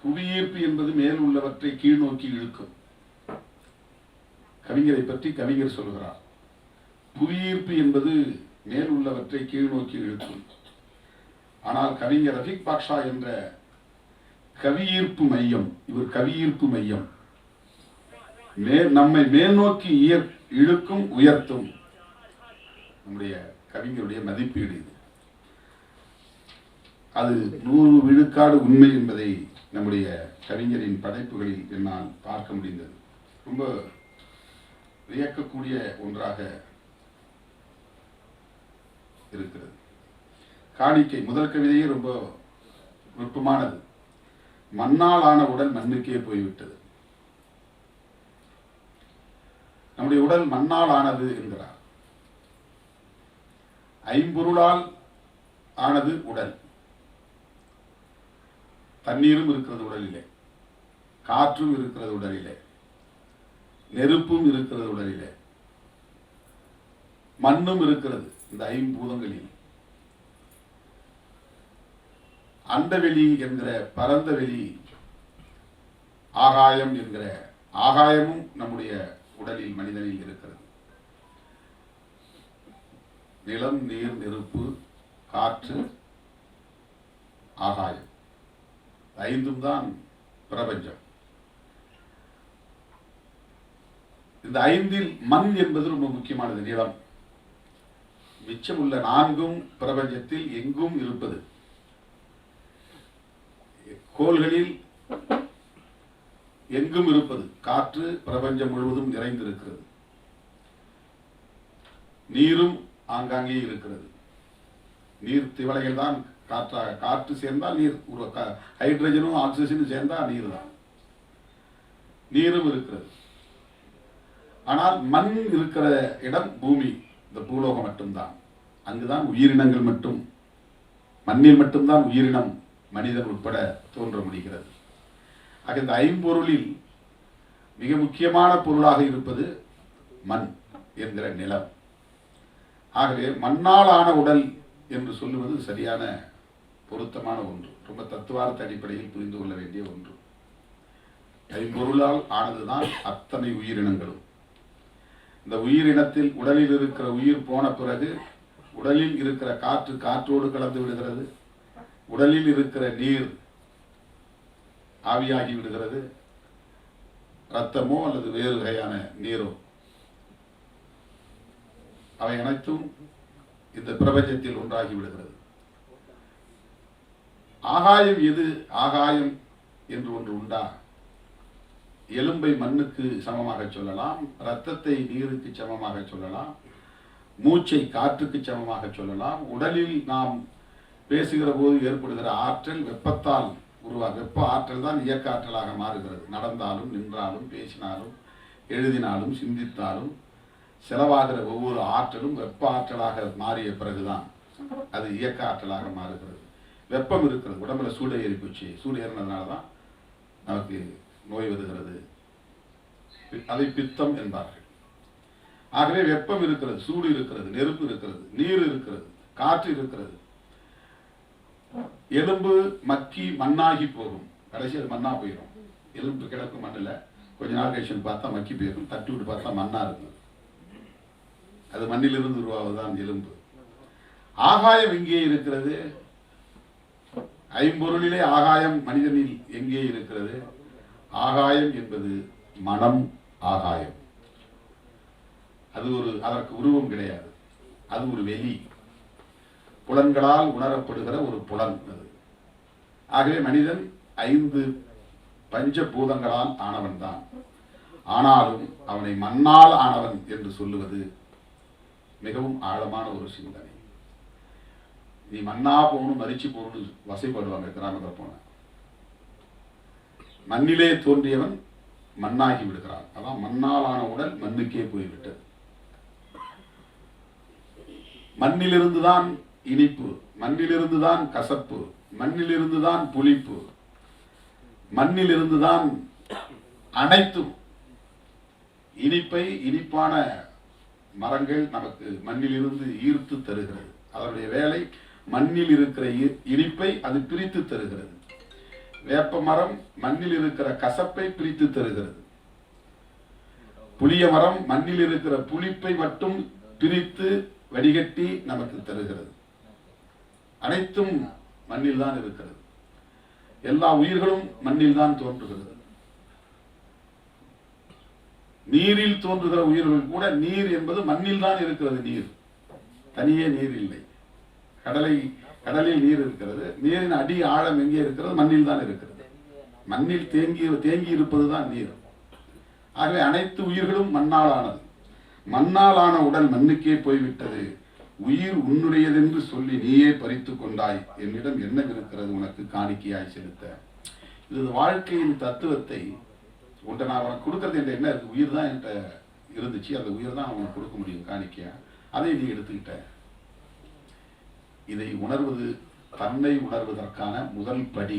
புவியீர்ப்பு என்பது மேல் உள்ளவற்றை கீழ் நோக்கி இழுக்கும். கவிஞரை பற்றி கவிஞர் சொல்கிறார், புவியீர்ப்பு என்பது மேல் உள்ளவற்றை கீழ் நோக்கி இழுக்கும். ஆனால் கவிஞர் ரஃபீக் பாக்ஷா என்ற கவியீர்ப்பு மையம், இவர் கவியீர்ப்பு மையம், நம்மை மேல் நோக்கி இழுக்கும், உயர்த்தும். நம்முடைய கவிஞருடைய மதிப்பீடு இது. அது 100 விழுக்காடு உண்மை என்பதை நம்முடைய கவிஞரின் படைப்புகளில் என்னால் பார்க்க முடிந்தது. ரொம்ப வியக்கக்கூடிய ஒன்றாக இருக்கிறது. காணிக்கை முதல் கவிதையே ரொம்ப நுட்பமானது. மண்ணால் ஆன உடல் மண்ணுக்கே போய்விட்டது. நம்முடைய உடல் மண்ணால் ஆனது என்கிறார். ஐம்பொருளால் ஆனது உடல். தண்ணீரும் இருக்கிறது உடலிலே, காற்றும் இருக்கிறது உடலிலே, நெருப்பும் இருக்கிறது உடலிலே, மண்ணும் இருக்கிறது. இந்த ஐம்பூதங்களில் அண்டவெளி என்கிற பரந்த வெளி, ஆகாயம் என்கிற ஆகாயமும் நம்முடைய உடலில், மனிதனில் இருக்கிறது. நிலம், நீர், நெருப்பு, காற்று, ஆகாயம், ஐந்தும் தான் பிரபஞ்சம். இந்த ஐந்தில் மண் என்பது ரொம்ப முக்கியமானது. நிலம். மிச்சம் உள்ள 4ம் பிரபஞ்சத்தில் எங்கும் இருப்பது. கோள்களில் எங்கும் இருப்பது. காற்று பிரபஞ்சம் முழுவதும் நிறைந்திருக்கிறது. நீரும் ஆங்காங்கே இருக்கிறது. நீர் திவலைகள் தான் காற்றாக. காற்று சேர்ந்தால் நீர், ஹைட்ரஜனும் ஆக்சிஜனும் சேர்ந்தால் நீர் தான். நீரும் இருக்கிறது. ஆனால் மண் இருக்கிற இடம் பூமி, இந்த பூலோகம் மட்டும்தான். அங்குதான் உயிரினங்கள் மட்டும், மண்ணில் மட்டும்தான் உயிரினம் மனிதன் உட்பட தோன்ற முடிகிறது. ஆக இந்த ஐம்பொருளில் மிக முக்கியமான பொருளாக இருப்பது மண் என்கிற நிலம். ஆகவே மண்ணால் ஆன உடல் என்று சொல்லுவது சரியான பொருத்தமான ஒன்று. ரொம்ப தத்துவார்த்த அடிப்படையில் புரிந்து கொள்ள வேண்டிய ஒன்று. ஐம்பொருளால் ஆனதுதான் அத்தனை உயிரினங்களும். இந்த உயிரினத்தில் உடலில் இருக்கிற உயிர் போன பிறகு உடலில் இருக்கிற காற்று காற்றோடு கலந்து விடுகிறது. உடலில் இருக்கிற நீர் ஆவியாகி விடுகிறது. இரத்தமோ அல்லது வேறு வகையான நீரோ, அவை அனைத்தும் இந்த பிரபஞ்சத்தில் ஒன்றாகி விடுகிறது. ஆகாயம் எது? ஆகாயம் என்று ஒன்று உண்டா? எலும்பை மண்ணுக்கு சமமாக சொல்லலாம், இரத்தத்தை நீருக்கு சமமாக சொல்லலாம், மூச்சை காற்றுக்கு சமமாக சொல்லலாம். உடலில் நாம் பேசுகிற போது ஏற்படுகிற ஆற்றல் வெப்பத்தால் வெப்ப ஆற்றல் தான் இயக்க ஆற்றலாக மாறுகிறது. நடந்தாலும், நின்றாலும், பேசினாலும், எழுதினாலும், சிந்தித்தாலும் செலவாகிற ஒவ்வொரு ஆற்றலும் வெப்ப ஆற்றலாக மாறிய பிறகுதான் அது இயக்க ஆற்றலாக மாறுகிறது. வெப்பம் இருக்கிறது. உடம்புல சூடு ஏறி போச்சு. சூடு ஏறினதுனால தான் நமக்கு நோய் வருகிறது. அதை பித்தம் என்பார்கள். ஆகவே வெப்பம் இருக்கிறது, சூடு இருக்கிறது, நெருப்பு இருக்கிறது, நீர் இருக்கிறது, காற்று இருக்கிறது. எலும்பு மக்கி மண்ணாகி போகும். கடைசியில் மண்ணா போயிடும். எலும்பு கிடக்கும் மண்ணில் கொஞ்ச நாள் கழிச்சு பார்த்தா மக்கி போயிடும். தட்டி விட்டு பார்த்தா மண்ணா இருக்கும். அது மண்ணிலிருந்து உருவாவதுதான் எலும்பு. ஆகாயம் எங்கே இருக்கிறது? ஐம்பொருளிலே ஆகாயம் மனிதனில் எங்கே இருக்கிறது? ஆகாயம் என்பது மனம். ஆகாயம் அது அதற்கு உருவம் கிடையாது. அது ஒரு வெளி, புலன்களால் உணரப்படுகிற ஒரு புலன் அது. ஆகவே மனிதன் 5 பஞ்சபூதங்களால் ஆனவன் தான். ஆனாலும் அவனை மண்ணால் ஆனவன் என்று சொல்லுவது மிகவும் ஆழமான ஒரு சிந்தனை. நீ மண்ணா போகணும், மரிச்சு போகணும் வசைப்படுவாங்க கிராமத்தில் போன. மண்ணிலே தோன்றியவன் மண்ணாகி விடுகிறான். அதான் மண்ணால் ஆன உடல் மண்ணுக்கே போய்விட்டது. மண்ணிலிருந்துதான் இனிப்பு, மண்ணிலிருந்துதான் கசப்பு, மண்ணிலிருந்துதான் புளிப்பு, மண்ணிலிருந்துதான் அனைத்தும். இனிப்பை, இனிப்பான மரங்கள் நமக்கு மண்ணிலிருந்து ஈர்த்து தருகிறது. அதனுடைய வேலை மண்ணில் இருக்கிற இனிப்பை அது பிரித்து தருகிறது. வேப்ப மரம் மண்ணில் இருக்கிற கசப்பை பிரித்து தருகிறது. புளிய மரம் மண்ணில் இருக்கிற புளிப்பை மட்டும் பிரித்து வடிகட்டி நமக்கு தருகிறது. அனைத்தும் மண்ணில் தான் இருக்கிறது. எல்லா உயிர்களும் மண்ணில் தான் தோன்றுகிறது. நீரில் தோன்றுகிற உயிர்கள் கூட நீர் என்பது மண்ணில் தான் இருக்கிறது. நீர் தனியே நீர் இல்லை. கடலில் நீர் இருக்கிறது. நீரின் அடி ஆழம் எங்கே இருக்கிறது? மண்ணில் தான் இருக்கிறது. மண்ணில் தேங்கி இருப்பதுதான் நீர். ஆகவே அனைத்து உயிர்களும் மண்ணால் ஆனது. மண்ணால் ஆன உடல் மண்ணுக்கே போய்விட்டது. உயிர் உன்னுடையதென்று சொல்லி நீயே பறித்து கொண்டாய். என்னிடம் என்ன இருக்கிறது உனக்கு காணிக்கையாய் செலுத்த. இது வாழ்க்கையின் தத்துவத்தை உன்ட்ட நான் உனக்கு கொடுக்கறது என்ற என்ன இருக்கு? உயிர் தான் என்கிட்ட இருந்துச்சு. அந்த உயிர் தான் உனக்கு கொடுக்க முடியும் காணிக்கையா. அதை நீ எடுத்துக்கிட்ட. இதை உணர்வது தன்னை உணர்வதற்கான முதல் படி.